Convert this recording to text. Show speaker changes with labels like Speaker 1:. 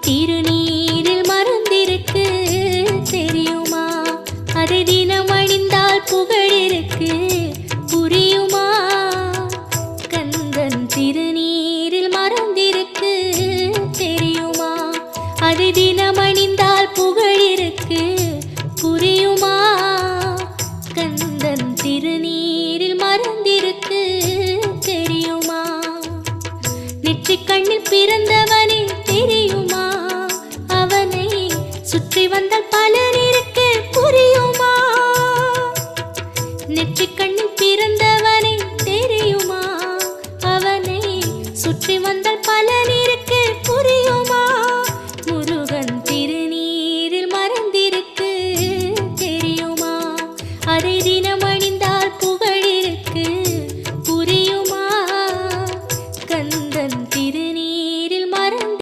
Speaker 1: திருநீரில் மறந்திருக்கு தெரியுமா? அதை தினம் அணிந்தால் புகழிருக்கு புரியுமா? கந்தன் திருநீரில் மறந்திருக்கு தெரியுமா? அதை தினம் அணிந்தால் புகழிருக்கு புரியுமா? கந்தன் திருநீரில் மறந்திருக்கு தெரியுமா? நெற்றிக் கண்ணில் பிறந்தவனே தெரியுமா? அவனை சுற்றி வந்தால் பலன் இருக்கு புரியுமா?